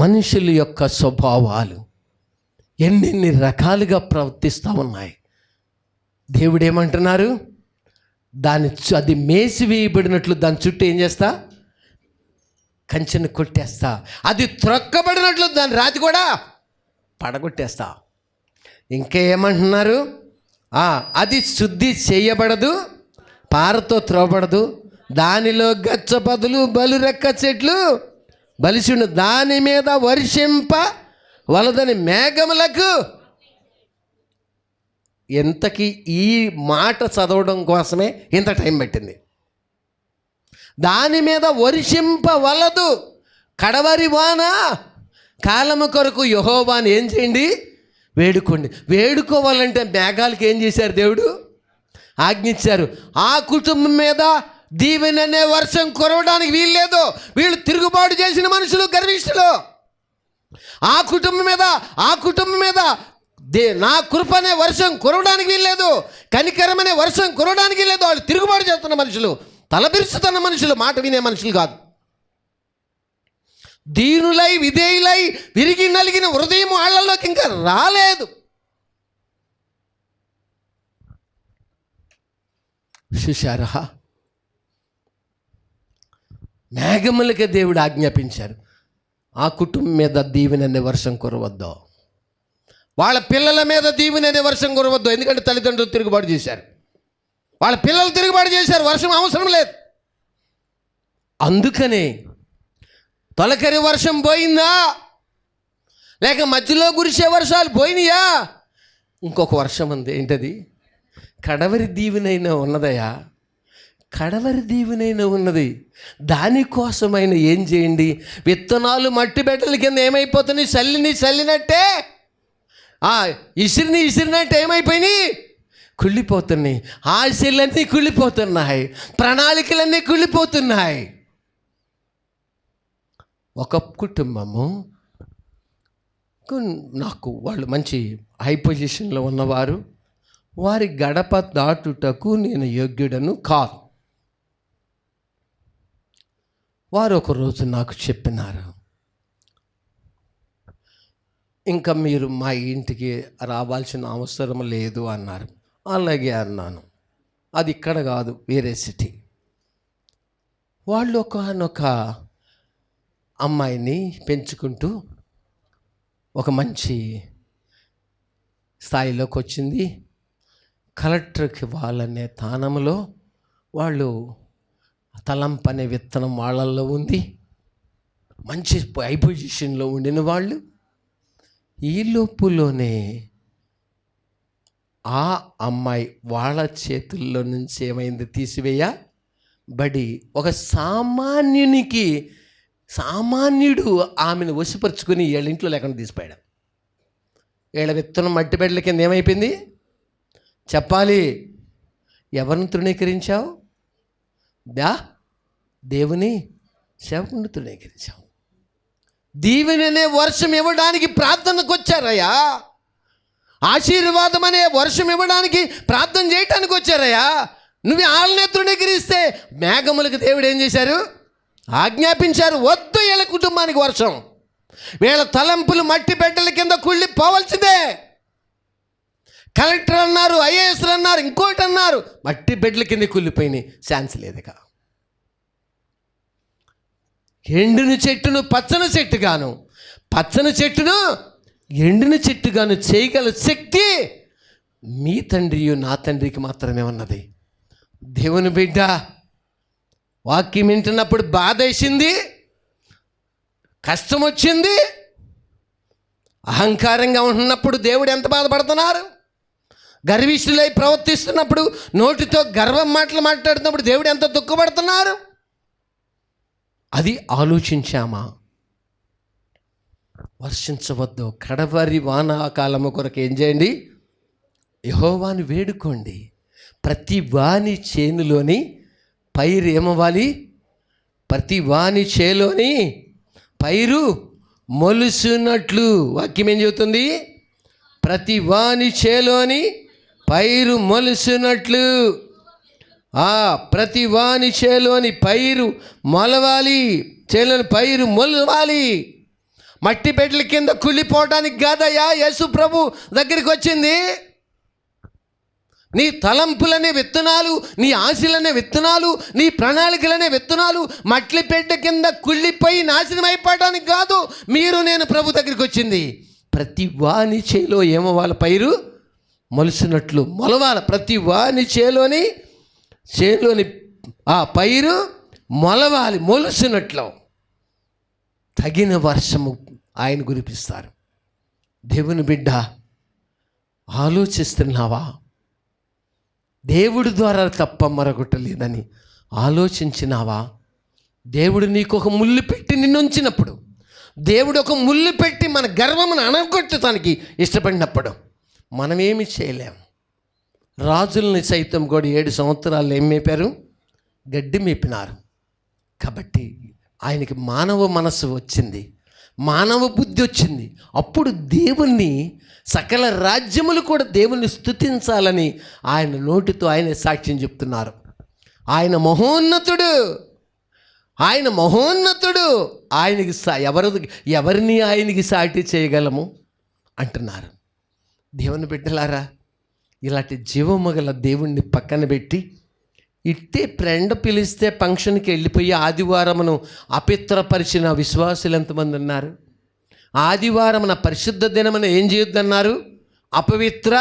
మనుషుల యొక్క స్వభావాలు ఎన్నెన్ని రకాలుగా ప్రవర్తిస్తూ ఉన్నాయి. దేవుడు ఏమంటున్నారు? అది మేసి వేయబడినట్లు దాని చుట్టూ ఏం చేస్తా? కంచెను కొట్టేస్తా. అది త్రొక్కబడినట్లు దాని రాతి కూడా పడగొట్టేస్తా. ఇంకా ఏమంటున్నారు? అది శుద్ధి చేయబడదు, పారతో త్రోబడదు, దానిలో గచ్చ బదులు బలురెక్క చెట్లు బలిసిండు, దాని మీద వర్షింప వలదని మేఘములకు. ఎంతకీ ఈ మాట చదవడం కోసమే ఇంత టైం పట్టింది. దాని మీద వర్షింపవలదు, కడవరి వాన కాలము కొరకు యెహోవాను ఏం చేయండి? వేడుకోండి. వేడుకోవాలంటే మేఘాలకి ఏం చేశారు? దేవుడు ఆజ్ఞించారు. ఆ కుటుంబం మీద దీవెననే వర్షం కురవడానికి వీల్లేదు. వీళ్ళు తిరుగుబాటు చేసిన మనుషులు, గర్విష్ఠులు. ఆ కుటుంబం మీద నా కృప అనే వర్షం కురవడానికి వీల్లేదు, కనికరమనే వర్షం కురవడానికి లేదు. వాళ్ళు తిరుగుబాటు చేస్తున్న మనుషులు, తలబిరుస్తున్న మనుషులు, మాట వినే మనుషులు కాదు. దీనులై విధేయులై విరిగి నలిగిన హృదయం వాళ్ళలోకి ఇంకా రాలేదు. చూశారా? మేఘములకే దేవుడు ఆజ్ఞాపించారు, ఆ కుటుంబం మీద దీవెననే వర్షం కురవద్దు, వాళ్ళ పిల్లల మీద దీవెననే వర్షం కురవద్దు. ఎందుకంటే తల్లిదండ్రులు తిరుగుబాటు చేశారు, వాళ్ళ పిల్లలు తిరుగుబాటు చేశారు, వర్షం అవసరం లేదు. అందుకనే తొలకరి వర్షం పోయిందా, లేక మధ్యలో కురిసే వర్షాలు పోయినాయా? ఇంకొక వర్షం ఉంది. ఏంటది? కడవరి దీవెనైనా ఉన్నదయా, కడవరి దీవెనైనా ఉన్నది. దానికోసమైనా ఏం చేయండి? విత్తనాలు మట్టి బెట్టల కింద ఏమైపోతున్నాయి? చల్లినట్టే, ఇసిరినట్టు ఏమైపోయినాయి? కుళ్ళిపోతున్నాయి. ఆశలన్నీ కుళ్ళిపోతున్నాయి, ప్రణాళికలన్నీ కుళ్ళిపోతున్నాయి. ఒక కుటుంబము, నాకు వాళ్ళు మంచి హై పొజిషన్లో ఉన్నవారు, వారి గడప దాటుటకు నేను యోగ్యుడను కాదు. వారు ఒకరోజు నాకు చెప్పినారు, ఇంకా మీరు మా ఇంటికి రావాల్సిన అవసరం లేదు అన్నారు. అలాగే అన్నాను. అది ఇక్కడ కాదు, వేరే సిటీ. వాళ్ళు ఒకనొక అమ్మాయిని పెంచుకుంటూ ఒక మంచి స్థాయిలోకి వచ్చింది. కలెక్టర్కి ఇవ్వాలనే స్థానంలో వాళ్ళు తలంపనే విత్తనం వాళ్ళల్లో ఉంది. మంచి హై పొజిషన్లో ఉండిన వాళ్ళు. ఈ లోపులోనే ఆ అమ్మాయి వాళ్ళ చేతుల్లో నుంచి ఏమైంది? తీసివేయబడి ఒక సామాన్యుడు ఆమెను వశపరుచుకుని వీళ్ళ ఇంట్లో లేకుండా తీసిపోయాడు. వీళ్ళ విత్తనం మట్టి బిడ్డల కింద ఏమైపోయింది? చెప్పాలి. ఎవరిని తృణీకరించావు? దేవుని సేవకుని తృణీకరించావు. దీవెననే వర్షం ఇవ్వడానికి ప్రార్థనకు వచ్చారయ్యా. ఆశీర్వాదం అనే వర్షం ఇవ్వడానికి ప్రార్థన చేయటానికి వచ్చారయ్యా. నువ్వు వాళ్ళనే తృణీకరిస్తే మేఘములకు దేవుడు ఏం చేశారు? ఆజ్ఞాపించారు, వద్దు వీళ్ళ కుటుంబానికి వర్షం. వీళ్ళ తలంపులు మట్టి బిడ్డల కింద కుళ్ళిపోవలసిందే. కలెక్టర్ అన్నారు, ఐఏఎస్లు అన్నారు, ఇంకోటి అన్నారు, మట్టి బిడ్డల కింద కుళ్ళిపోయినాయి. ఛాన్స్ లేదుక. ఎండిన చెట్టును పచ్చని చెట్టుగాను, పచ్చని చెట్టును ఎండిన చెట్టుగాను చేయగల శక్తి మీ తండ్రియు నా తండ్రికి మాత్రమే ఉన్నది. దేవుని బిడ్డ, వాక్యం వింటున్నప్పుడు బాధ వేసింది, కష్టం వచ్చింది, అహంకారంగా ఉంటున్నప్పుడు దేవుడు ఎంత బాధపడుతున్నారు? గర్విష్ఠులై ప్రవర్తిస్తున్నప్పుడు, నోటితో గర్వం మాటలు మాట్లాడుతున్నప్పుడు దేవుడు ఎంత దుఃఖపడుతున్నారు? అది ఆలోచించామా? వర్షించవద్దు, కడవరి వానాకాలము కొరకు ఏం చేయండి? యెహోవాను వేడుకోండి. ప్రతి వాని చేనులోని పైరు ఏమవ్వాలి? ప్రతి వాని చేలోని పైరు మొలుసున్నట్లు. వాక్యం ఏం చెబుతుంది? ప్రతి వాని చేలోని పైరు మొలుసున్నట్లు. ప్రతి వాని చేలోని పైరు మొలవాలి, చేలోని పైరు మొలవాలి. మట్టి బిడ్డల కింద కుళ్ళిపోవడానికి కాదయ్యా యేసు ప్రభు దగ్గరికి వచ్చింది. నీ తలంపులనే విత్తనాలు, నీ ఆశలనే విత్తనాలు, నీ ప్రణాళికలనే విత్తనాలు మట్టి బిడ్డ కింద కుళ్ళిపోయి నాశనం అయిపోవడానికి కాదు నేను ప్రభు దగ్గరికి వచ్చింది. ప్రతి వాని చేలో ఏమవ్వాలి? పైరు మొలిసినట్లు మొలవాలి. ప్రతి వాని చేలోని ఆ పైరు మొలవాలి, మొలిసినట్లు తగిన వర్షము ఆయన కురిపిస్తారు. దేవుని బిడ్డ, ఆలోచిస్తున్నావా? దేవుడి ద్వారా తప్ప మరొకటి లేదని ఆలోచించినావా? దేవుడు నీకు ఒక ముళ్ళు పెట్టి నిన్నుంచినప్పుడు, దేవుడు ఒక ముళ్ళు పెట్టి మన గర్వమును అణగొట్టడానికి ఇష్టపడినప్పుడు మనమేమి చేయలేం. రాజుల్ని సైతం కూడా 7 సంవత్సరాలు ఏం మేపారు? గడ్డి మేపినారు. కాబట్టి ఆయనకి మానవ మనసు వచ్చింది, మానవ బుద్ధి వచ్చింది. అప్పుడు దేవుణ్ణి, సకల రాజ్యములు కూడా దేవుణ్ణి స్తుతించాలని ఆయన నోటితో ఆయన సాక్ష్యం చెప్తున్నారు. ఆయన మహోన్నతుడు, ఆయన మహోన్నతుడు, ఆయనకి ఎవరిని ఆయనకి సాటి చేయగలము అంటున్నారు. దేవుని బిడ్డలారా, ఇలాంటి జీవమగల దేవుణ్ణి పక్కన పెట్టి ఇట్టే ఫ్రెండ్ పిలిస్తే ఫంక్షన్కి వెళ్ళిపోయి ఆదివారమును అపిత్రపరిచిన విశ్వాసులు ఎంతమంది ఉన్నారు? ఆదివారమున పరిశుద్ధ దినమున ఏం చేయొద్దన్నారు? అపవిత్ర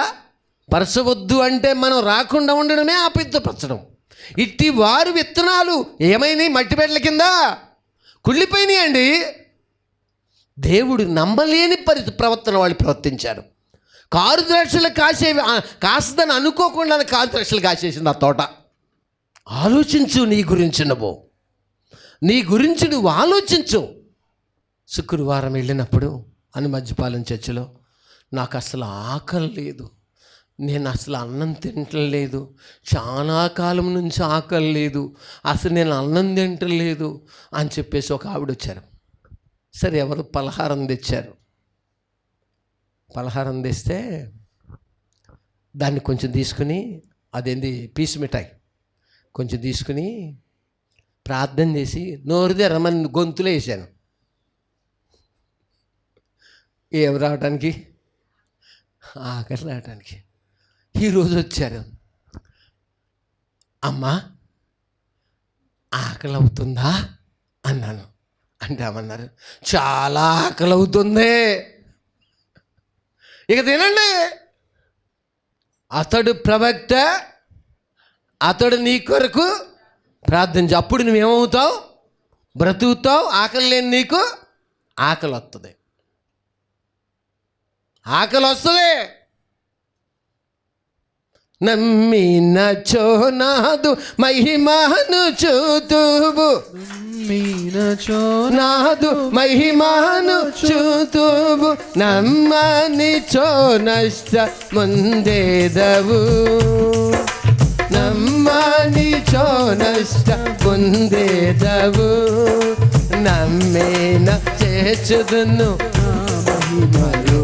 పరచవద్దు అంటే మనం రాకుండా ఉండడమే అపవిత్రపరచడం. ఇట్టి వారు విత్తనాలు ఏమైనాయి? మట్టి బిడ్డల కింద కుళ్ళిపోయినాయి అండి. దేవుడు నమ్మలేని ప్రవర్తన వాళ్ళు ప్రవర్తించారు. కారు ద్రాక్షలు కాస్తని అనుకోకుండా కారు ద్రాక్షలు కాసేసింది ఆ తోట. ఆలోచించు, నీ గురించి నువ్వు ఆలోచించు. శుక్రవారం వెళ్ళినప్పుడు మధ్యపాలెం చర్చిలో నాకు అసలు ఆకలి లేదు, నేను అసలు అన్నం తింటలేదు, చాలా కాలం నుంచి ఆకలి లేదు, అసలు నేను అన్నం తింటలేదు అని చెప్పేసి ఒక ఆవిడ వచ్చారు. సరే, ఎవరు పలహారం తెచ్చారు. పలహారం తెస్తే దాన్ని కొంచెం తీసుకుని, అదేంది పీసు మిఠాయి కొంచెం తీసుకుని ప్రార్థన చేసి నోరు తెరమని గొంతులో వేసాను. ఏం రావడానికి? ఆకలి రావడానికి. ఈరోజు వచ్చారు, అమ్మా ఆకలి అవుతుందా అన్నాను. అంటే ఏమన్నారు? చాలా ఆకలి అవుతుంది, ఇక తినండి. అతడు ప్రవక్త, అతడు నీ కొరకు ప్రార్థించు, అప్పుడు నువ్వేమవుతావు? బ్రతుకుతావు. ఆకలి లేని నీకు ఆకలి వస్తుంది, ఆకలి వస్తుంది. నమ్మినచో నాదు మహిమను చూతువు, నాదు మహిమను చూతువు, నమ్మనిచో నష్ట ముందేదవు, నమ్మనిచో నష్ట ముందేదవు, నమ్మేన చేర్చుదును మహిమలు,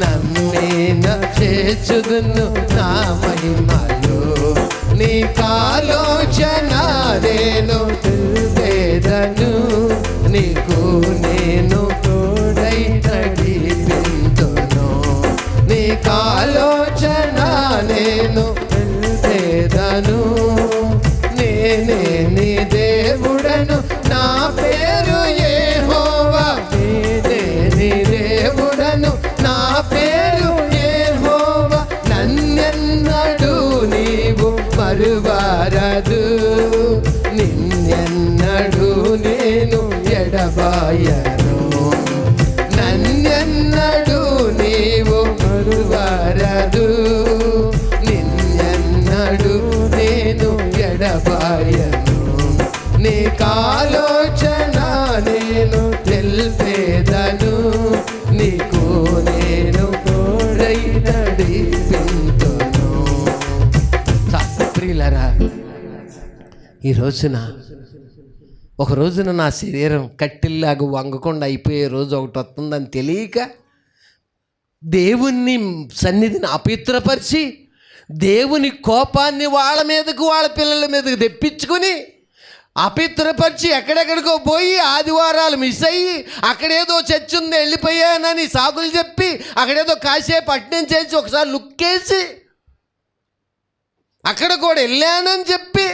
నమ్మేన చేర్చుదును నా మహిమలు, నీ కాలోచన నేను తెలిపేదను, నీకు నేను తోడై నడిపింతును, నీ కాలోచన నేను తెలిపేదను, నేనే నీ దేవుడను, నా పేరు యెహోవా, నేనే నీ దేవుడను, నా పేరు యెహోవా, నన్నెన్నడూ నీవు మరువరదు, నిన్నెన్నడూ నేను ఎడబాయను, నన్నెన్నడూ నీవు మరువరదు, నిన్నెన్నడూ నేను ఎడబాయను, నీ కాలోచన నేను తెలిపేదను, నీకు నేను తోడై నడిపింతును. ప్రియులారా, ఈ రోజున ఒక రోజున నా శరీరం కట్టిల్లాగా వంగకుండా అయిపోయే రోజు ఒకటి వస్తుందని తెలియక దేవుని సన్నిధిని అపవిత్రపరిచి దేవుని కోపాన్ని వాళ్ళ మీదకు వాళ్ళ పిల్లల మీదకు తెప్పించుకొని అపిత్రపరిచి ఎక్కడెక్కడికో పోయి ఆదివారాలు మిస్ అయ్యి అక్కడేదో చర్చ్ ఉంది వెళ్ళిపోయానని సాగులు చెప్పి అక్కడేదో కాసేపు అటెండ్ చేసి ఒకసారి లుక్కేసి అక్కడ కూడా వెళ్ళానని చెప్పి,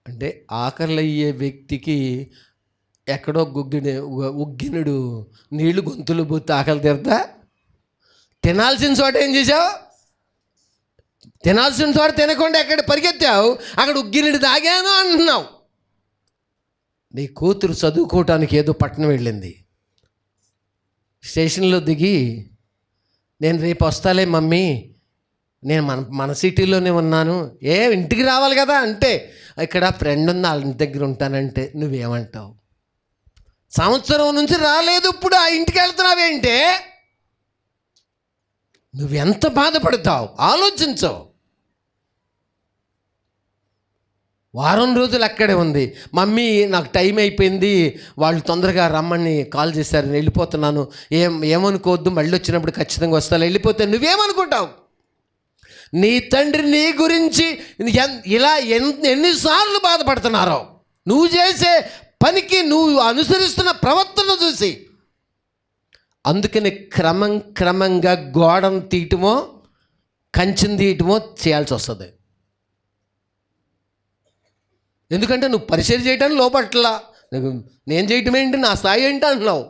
అంటే ఆకలి అయ్యే వ్యక్తికి ఎక్కడో ఉగ్గినుడు నీళ్లు గొంతులు బూత్ ఆకలి తీరుతా? తినాల్సిన చోట ఏం చేసావు? తినాల్సిన చోట తినకుండా ఎక్కడ పరిగెత్తావు, అక్కడ ఉగ్గినుడు తాగాను అంటున్నావు. నీ కూతురు చదువుకోవటానికి ఏదో పట్టణం వెళ్ళింది, స్టేషన్లో దిగి నేను రేపు వస్తాలే మమ్మీ, నేను మన సిటీలోనే ఉన్నాను, ఇంటికి రావాలి కదా అంటే, ఇక్కడ ఫ్రెండ్ ఉంది వాళ్ళ ఇంటి దగ్గర ఉంటానంటే నువ్వేమంటావు? సంవత్సరం నుంచి రాలేదు, ఇప్పుడు ఆ ఇంటికి వెళ్తున్నావేంటే నువ్వెంత బాధపడతావు ఆలోచించవు. వారం రోజులు అక్కడే ఉంది, మమ్మీ నాకు టైం అయిపోయింది, వాళ్ళు తొందరగా రమ్మని కాల్ చేశారు, నేను వెళ్ళిపోతున్నాను, ఏమనుకోవద్దు, మళ్ళీ వచ్చినప్పుడు ఖచ్చితంగా వస్తాను, వెళ్ళిపోతే నువ్వేమనుకుంటావు? నీ తండ్రి నీ గురించి ఇలా ఎన్నిసార్లు బాధపడుతున్నారో నువ్వు చేసే పనికి, నువ్వు అనుసరిస్తున్న ప్రవర్తన చూసి. అందుకని క్రమంగా గోడను తీయటమో కంచెను తీయటమో చేయాల్సి వస్తుంది. ఎందుకంటే నువ్వు పరిచయం చేయటానికి లోపట్లా, నేను చేయటం ఏంటి, నా స్థాయి ఏంటి అంటున్నావు.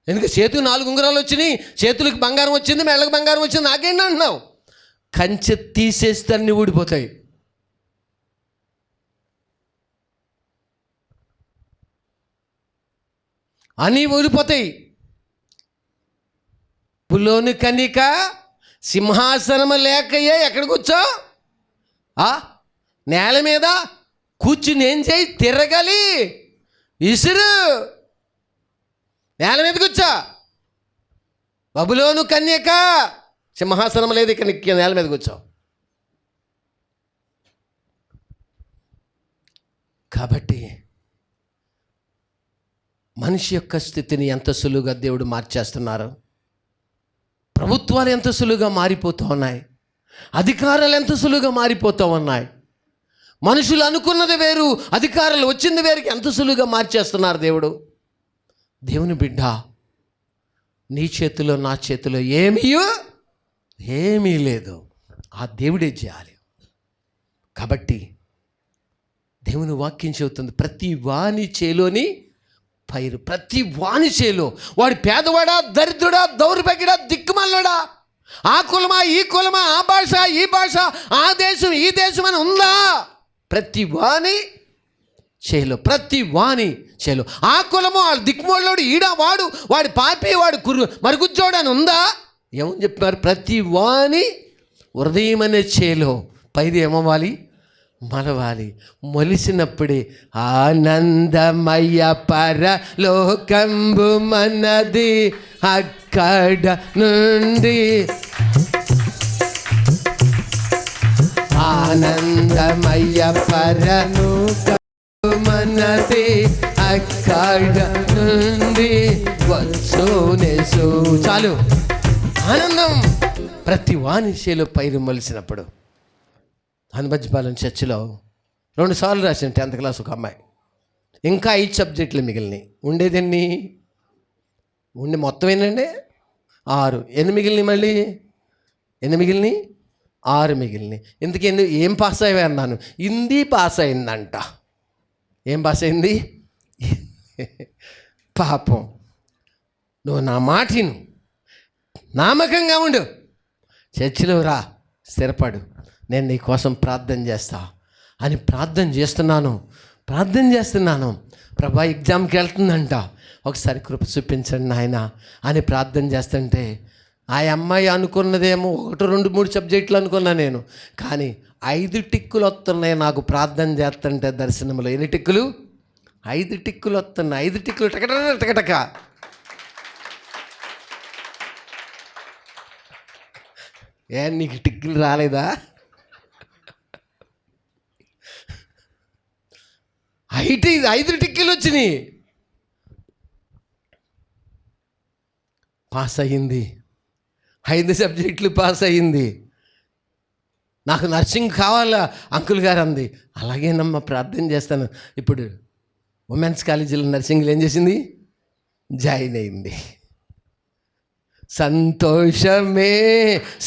ఎందుకంటే చేతికి 4 ఉంగరాలు వచ్చినాయి, చేతులకు బంగారం వచ్చింది, మెళ్ళకి బంగారం వచ్చింది, నాకేంటి అంటున్నావు. కంచె తీసేస్తే అన్నీ ఊడిపోతాయి. అని ఊడిపోతాయి. పులోని కనిక సింహాసనము లేకయే ఎక్కడ కూర్చో, నేల మీద కూర్చుని ఏం చేయి, తిరగలి విసురు, నేల మీద కూర్చో. బబులోను కన్యక సింహాసనం లేదు, ఇక్కడ నేల మీద కూర్చో. కాబట్టి మనిషి యొక్క స్థితిని ఎంత సులువుగా దేవుడు మార్చేస్తున్నారు. ప్రభుత్వాలు ఎంత సులువుగా మారిపోతూ ఉన్నాయి, అధికారాలు ఎంత సులువుగా మారిపోతూ ఉన్నాయి. మనుషులు అనుకున్నది వేరు, అధికారాలు వచ్చింది వేరుకి ఎంత సులువుగా మార్చేస్తున్నారు. దేవుని బిడ్డ, నీ చేతిలో నా చేతిలో ఏమీ లేదు, ఆ దేవుడే చేయాలి. కాబట్టి దేవుని వాక్యం చెబుతుంది, ప్రతి వాని చేలోని పైరు, ప్రతి వాని చేలో, వాడి పేదవాడా, దరిద్రుడా, దౌర్భాగ్యుడా, దిక్కుమల్లుడా, ఆ కులమా ఈ కులమా, ఆ భాష ఈ భాష, ఆ దేశం ఈ దేశం అని ఉందా? ప్రతి వాని చేలో, ప్రతి వాని చేలో, ఆ కులము, వాడు దిక్కుమల్లోడు, వాడు వాడి పాపి, వాడు మరుగుజ్జోడు అని ఉందా? ఏమని చెప్పారు? ప్రతి వాని హృదయం అనే చేలో పైది ఏమవ్వాలి, మలవాలి. మొలిసినప్పుడే ఆనందమయ్య పరలోకంబు మనది, అక్కడ నుండి ఆనందమయ్య పరలోకంబు మనది, అక్కడ నుండి వచ్చునేసు. చాలు, ఆనందం ప్రతి వానిశలో పైరు మొలిసినప్పుడు. హనుమజ్పాలెం చర్చిలో 2 సార్లు రాసిన 10th క్లాస్ ఒక అమ్మాయి, ఇంకా 5 సబ్జెక్టులు మిగిలినాయి. ఉండేదన్నీ మొత్తం ఏంటండి 6. ఎన్ని మిగిలినాయి? మళ్ళీ ఎన్ని మిగిలినాయి? 6 మిగిలినాయి. ఇందుకు ఏం పాస్ అయ్యా అన్నాను, హిందీ పాస్ అయిందంట. ఏం పాస్ అయింది? పాపం, నువ్వు నా మాటిను, నామకంగా ఉండు, చర్చిలో రా, స్థిరపడు, నేను నీ కోసం ప్రార్థన చేస్తా అని ప్రార్థన చేస్తున్నాను. ప్రభా ఎగ్జామ్కి వెళ్తుందంట, ఒకసారి కృప చూపించండి నాయన అని ప్రార్థన చేస్తుంటే, ఆ అమ్మాయి అనుకున్నదేమో 1, 2, 3 సబ్జెక్టులు అనుకున్నా నేను, కానీ 5 టిక్కులు వస్తున్నాయి నాకు ప్రార్థన చేస్తుంటే దర్శనంలో. ఎన్ని టిక్కులు? 5 టిక్కులు వస్తున్నాయి. 5 టిక్కులు టకటక. నీకు టిక్కులు రాలేదా? 5 టిక్కులు వచ్చినాయి. పాస్ అయ్యింది, 5 సబ్జెక్టులు పాస్ అయ్యింది. నాకు నర్సింగ్ కావాలా అంకుల్ గారు అంది. అలాగేనమ్మా, ప్రార్థన చేస్తాను. ఇప్పుడు ఉమెన్స్ కాలేజీలో నర్సింగ్లో ఏం చేసింది? జాయిన్ అయింది. సంతోషమే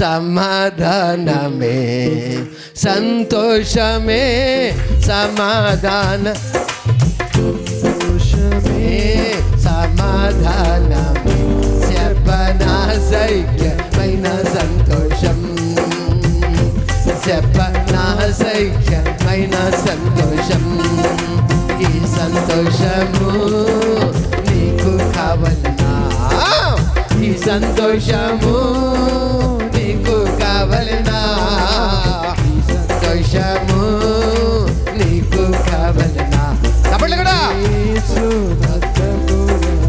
సమాధానమే, సంతోషమే సమాధాన, సంతోషమే సమాధానమే, చెప్పనాశక్యమైన సంతోషం, చెప్పనాశక్యమైన సంతోషం. ఈ సంతోషము నీకు కావలనా? ఈ సంతోషము నీకు కావలనా? ఈ సంతోషము నీకు కావలనా? చెప్పండి కూడా.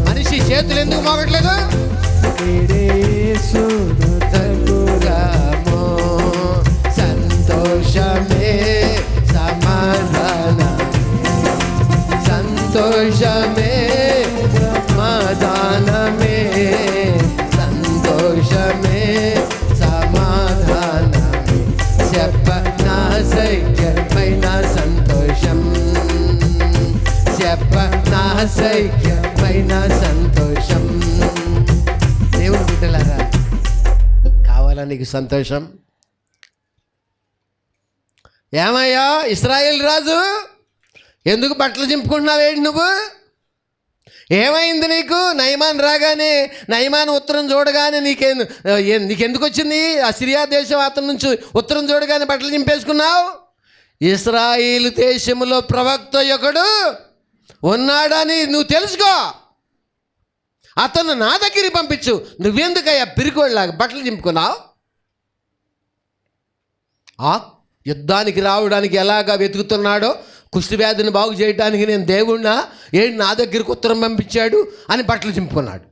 మనిషి చేతులు ఎందుకు మోగట్లేదు? సంతోషమే సమాధాన, సంతోషమే సమాధానమే, సంతోషమే సమాధానమే, చెప్పనాశక్యమైన సంతోషం, చెప్పనాశక్యమైన సంతోషం. దేవుని బిడ్డలారా, కావాలా నీకు సంతోషం? ఏమయ్యా ఇశ్రాయేలు రాజు, ఎందుకు బట్టలు చింపుకుంటున్నావేంటి నువ్వు? ఏమైంది నీకు? నయమాన్ రాగానే, నయమాన్ ఉత్తరం చూడగానే నీకెందుకు వచ్చింది? ఆ సిరియా దేశం అతని నుంచి ఉత్తరం చూడగానే బట్టలు చింపేసుకున్నావు. ఇశ్రాయేలు దేశంలో ప్రవక్త ఒకడు ఉన్నాడని నువ్వు తెలుసుకో, అతను నా దగ్గరికి పంపించు. నువ్వెందుకయ్యా పిరికోళ్ళలాగా బట్టలు చింపుకున్నావు? యుద్ధానికి రావడానికి ఎలాగా వెతుకుతున్నాడో, కుష్టి వ్యాధిని బాగు చేయడానికి నేను దేవుణ్ణా, ఏంటి నా దగ్గరికి ఉత్తరం పంపించాడు అని బట్టలు చింపుకున్నాడు.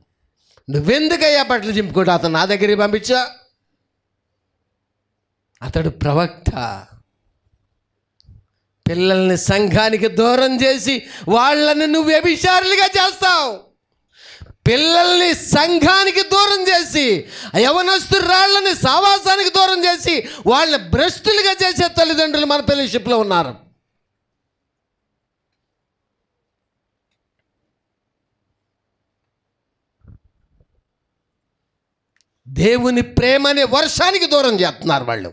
నువ్వెందుకయ్యా బట్టలు చింపుకోడు? అతను నా దగ్గరికి పంపించా. అతడు ప్రవక్త. పిల్లల్ని సంఘానికి దూరం చేసి వాళ్ళని నువ్వు వ్యభిచారులుగా చేస్తావు. పిల్లల్ని సంఘానికి దూరం చేసి, యవనస్తురాళ్ళని సావాసానికి దూరం చేసి వాళ్ళని భ్రష్టులుగా చేసే తల్లిదండ్రులు మన ఫెలోషిప్లో ఉన్నారు. దేవుని ప్రేమని వర్షానికి దూరం చేస్తున్నారు వాళ్ళు.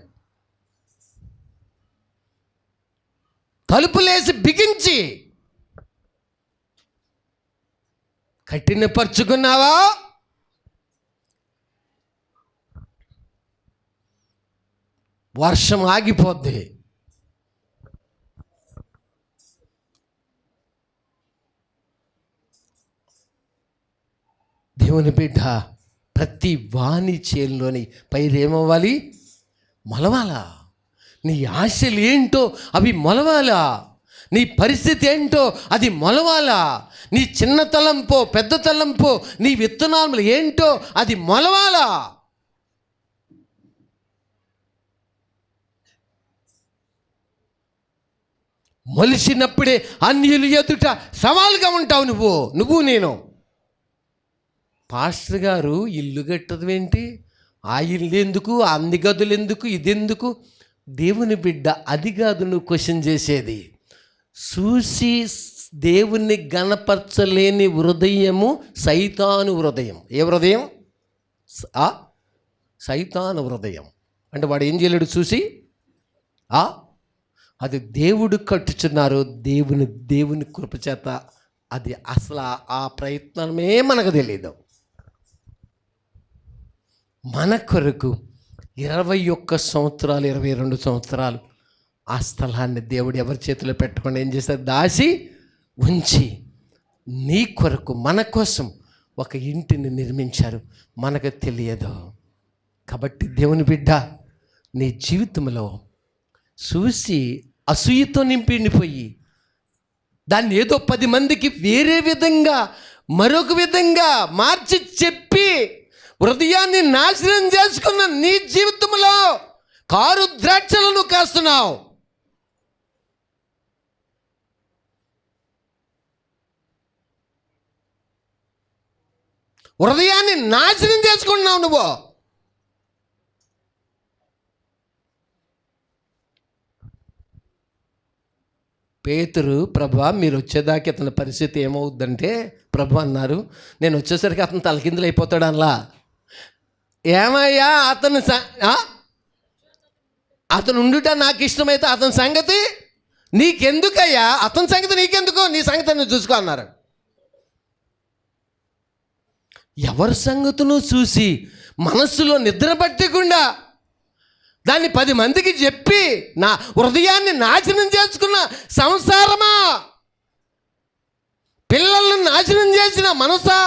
తలుపులేసి బిగించి కఠినపరుచుకున్నావా? వర్షం ఆగిపోద్ది. దేవుని బిడ్డ, ప్రతి వాణి చేనులోని పైరేమవ్వాలి? మొలవాలా. నీ ఆశలు ఏంటో అవి మొలవాలా. నీ పరిస్థితి ఏంటో అది మొలవాలా. నీ చిన్న తలంపో పెద్ద తలంపో, నీ విత్తనాలు ఏంటో అది మొలవాలా. మొలిసినప్పుడే అన్యులు ఎదుట సవాలుగా ఉంటావు నువ్వు నేను. పాస్టర్ గారు ఇల్లు కట్టడం ఏంటి? ఆ ఇల్లు ఎందుకు? అన్ని గదులు ఎందుకు? ఇదెందుకు? దేవుని బిడ్డ, అది కాదు నువ్వు క్వశ్చన్ చేసేది. చూసి దేవుణ్ణి గణపరచలేని హృదయము సైతాను హృదయం. ఏ హృదయం? సైతాను హృదయం. అంటే వాడు ఏం చేయలేడు చూసి. అది దేవుడు కట్టుచున్నారు. దేవుని కృపచేత అది అసలు ఆ ప్రయత్నమే మనకు తెలియదు. మన కొరకు 21 సంవత్సరాలు 22 సంవత్సరాలు ఆ స్థలాన్ని దేవుడు ఎవరి చేతిలో పెట్టకుండా ఏం చేస్తారు? దాచి ఉంచి నీ కొరకు మన కోసం ఒక ఇంటిని నిర్మించారు. మనకు తెలియదు. కాబట్టి దేవుని బిడ్డ, నీ జీవితంలో చూసి అసూయతో నిండిపోయి దాన్ని ఏదో 10 మందికి వేరే విధంగా మరొక విధంగా మార్చి చెప్పి హృదయాన్ని నాశనం చేసుకున్న నీ జీవితంలో కారు ద్రాక్షలను కాస్తున్నావు. హృదయాన్ని నాశనం చేసుకుంటున్నావు నువ్వు. పేతురు, ప్రభా మీరు వచ్చేదాకా ఇతని పరిస్థితి ఏమవుద్దంటే, ప్రభు అన్నారు నేను వచ్చేసరికి అతను తలకిందులు అయిపోతాడు అనలా. ఏమయ్యా అతను ఉండుట నాకు ఇష్టమైతే అతని సంగతి నీకెందుకయ్యా, అతని సంగతి నీకెందుకు, నీ సంగతి నువ్వు చూసుకో అన్నారు. ఎవరి సంగతును చూసి మనస్సులో నిద్ర పట్టకుండా దాన్ని 10 మందికి చెప్పి నా హృదయాన్ని నాశనం చేసుకున్న సంసారమా, పిల్లలను నాశనం చేసిన మనసా,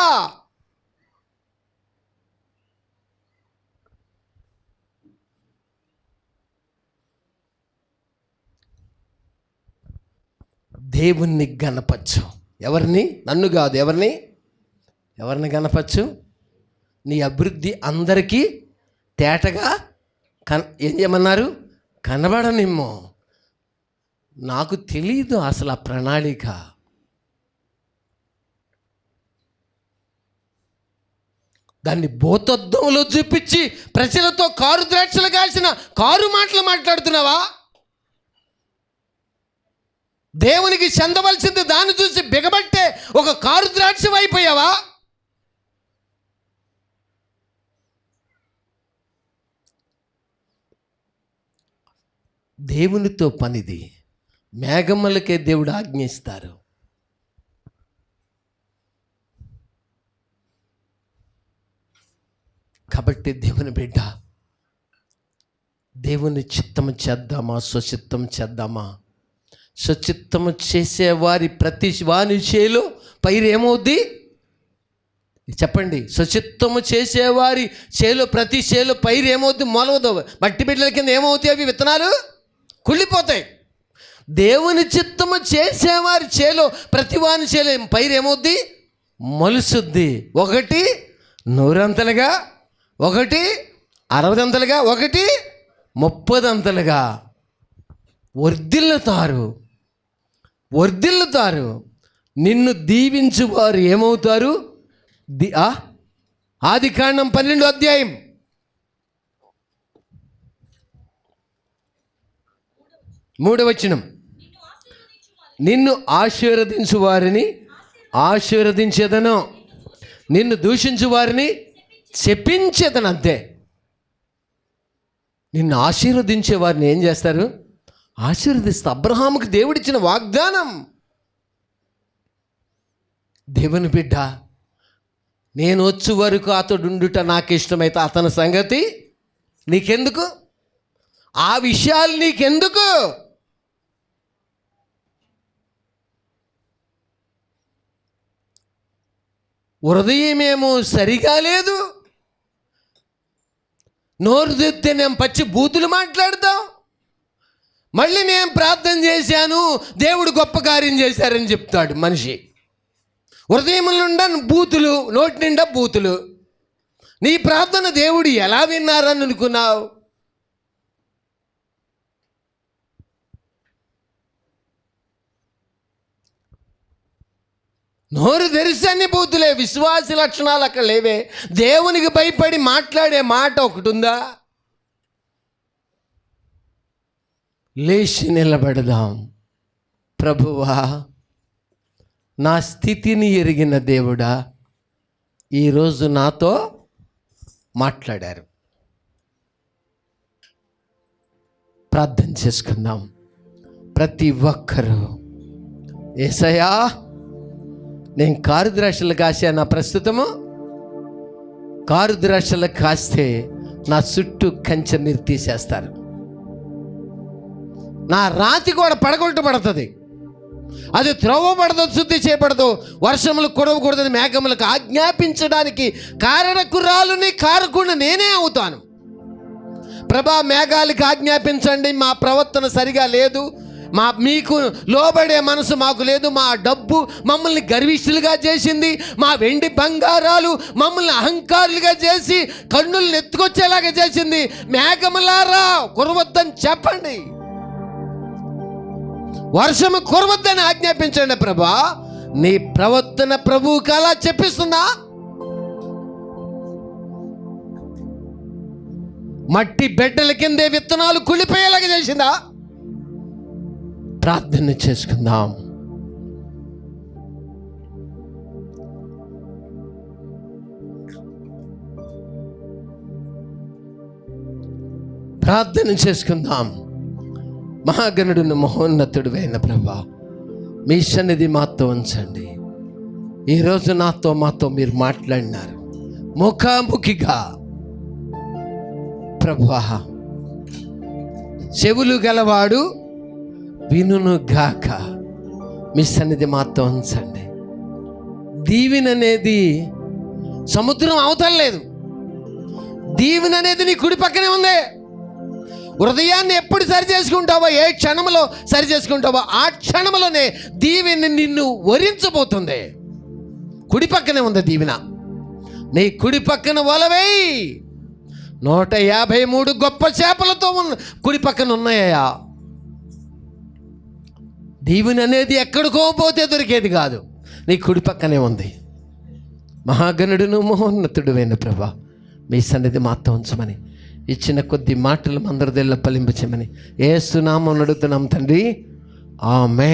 దేవుణ్ణి గణపరచు. ఎవరిని? నన్ను కాదు, ఎవరిని గణపరచు? నీ అభివృద్ధి అందరికీ తేటగా ఏం చేయమన్నారు? కనబడనిమ్మో. నాకు తెలీదు అసలు ఆ ప్రణాళిక. దాన్ని భూతద్దంలో చూపించి ప్రజలతో కారు ద్రాక్షలు కాల్చిన కారు మాటలు మాట్లాడుతున్నావా? దేవునికి చెందవలసింది దాన్ని చూసి బిగబట్టే ఒక కారు ద్రాక్షం అయిపోయావా? దేవునితో పనిది. మేఘములకే దేవుడు ఆజ్ఞిస్తారు. కాబట్టి దేవుని బిడ్డ, దేవుని చిత్తము చేద్దామా, స్వచిత్తము చేద్దామా? స్వచిత్తము చేసేవారి ప్రతి వాని చేలో పైరు ఏమవుద్ది చెప్పండి? స్వచిత్తము చేసేవారి చేలో ప్రతి చేలో పైరు ఏమవుద్ది? మొలవదు. మట్టి బిడ్డల కింద ఏమవుతాయి? అవి విత్తనాలు కుళ్ళిపోతాయి. దేవుని చిత్తము చేసేవారి చేలో ప్రతి వాని చేలో పైరు ఏమవుద్ది? మొలుసుద్ది. ఒకటి 100 ఒకటి 60 ఒకటి 30 వర్ధిల్లుతారు. నిన్ను దీవించు వారు ఏమవుతారు? ఆదికాండం 12వ అధ్యాయం 3వ వచనం. నిన్ను ఆశీర్వదించు వారిని ఆశీర్వదించేదను, నిన్ను దూషించు వారిని శపించేదను. అంతే. నిన్ను ఆశీర్వదించే వారిని ఏం చేస్తారు? ఆశీర్వదిస్తా. అబ్రహాముకి దేవుడిచ్చిన వాగ్దానం. దేవుని బిడ్డ, నేను వచ్చే వరకు అతడుండుట నాకు ఇష్టమైతే అతని సంగతి నీకెందుకు? ఆ విషయాలు నీకెందుకు? హృదయమేమో సరిగా లేదు, నోరు తెస్తే నేను పచ్చి బూతులు మాట్లాడతాం. మళ్ళీ నేను ప్రార్థన చేశాను, దేవుడు గొప్ప కార్యం చేశారని చెప్తాడు మనిషి. హృదయం నిండా బూతులు, నోటి నిండా బూతులు. నీ ప్రార్థన దేవుడు ఎలా విన్నారని అనుకున్నావు? నోరు తెరిసన్ని బూతులే. విశ్వాస లక్షణాలు అక్కడ లేవే. దేవునికి భయపడి మాట్లాడే మాట ఒకటి ఉందా? లేచి నిలబడదాం. ప్రభువా, నా స్థితిని ఎరిగిన దేవుడా, ఈరోజు నాతో మాట్లాడారు. ప్రార్థన చేసుకుందాం ప్రతి ఒక్కరూ. యేసయ్యా, నేను కారు ద్రాక్షలు కాసాను. ప్రస్తుతము కారు ద్రాక్షలు కాస్తే నా చుట్టూ కంచె నీరు తీసేస్తారు. నా రాతి కూడా పడగొట్టబడుతుంది. అది త్రోవబడదు, శుద్ధి చేయబడదు. వర్షములు కురవకూడదని మేఘములకు ఆజ్ఞాపించడానికి కారణకురాలుని, కారకుడిని నేనే అవుతాను. ప్రభా, మేఘాలకి ఆజ్ఞాపించండి, మా ప్రవర్తన సరిగా లేదు, మీకు లోబడే మనసు మాకు లేదు, మా డబ్బు మమ్మల్ని గర్విష్ఠులుగా చేసింది, మా వెండి బంగారాలు మమ్మల్ని అహంకారులుగా చేసి కన్నులను ఎత్తుకొచ్చేలాగా చేసింది. మేఘములారా కురవద్దని చెప్పండి, వర్షము కురవద్దని ఆజ్ఞాపించండి. ప్రభా, నీ ప్రవర్తన ప్రభువుకి అలా చెప్పిస్తుందా? మట్టి బిడ్డల కిందే విత్తనాలు కుళ్ళిపోయేలాగా చేసిందా? ప్రార్థన చేసుకుందాం. ప్రార్థన చేసుకుందాం. మహాగణుడును మహోన్నతుడు అయిన ప్రభువా, మీ సన్నిధి మాతో ఉంచండి. ఈరోజు మాతో మీరు మాట్లాడినారు ముఖాముఖిగా. ప్రభువా, చెవులు గలవాడు వినును గాక. మీ సన్నిధి మాతో ఉంచండి. దీవెన అనేది సముద్రం అవతల లేదు. దీవెన అనేది నీ కుడి పక్కనే ఉంది. హృదయాన్ని ఎప్పుడు సరి చేసుకుంటావో, ఏ క్షణంలో సరి చేసుకుంటావో ఆ క్షణంలోనే దీవెన నిన్ను వరించబోతుంది. కుడి పక్కనే ఉంది దీవెన. నీ కుడి పక్కన వలవేయి. 153 గొప్ప చేపలతో కుడి పక్కన ఉన్నాయా. దీవెన అనేది ఎక్కడికో పోతే దొరికేది కాదు, నీ కుడి పక్కనే ఉంది. మహాగణుడును మహోన్నతుడు అయిన ప్రభువా, మీ సన్నిధి మాతో ఉంచమని, ఇచ్చిన కొద్ది మాటలు అందరిదెల్ల ఫలింపచేయమని యేసు నామమున అడుగుతున్నాం తండ్రి. ఆమేన్.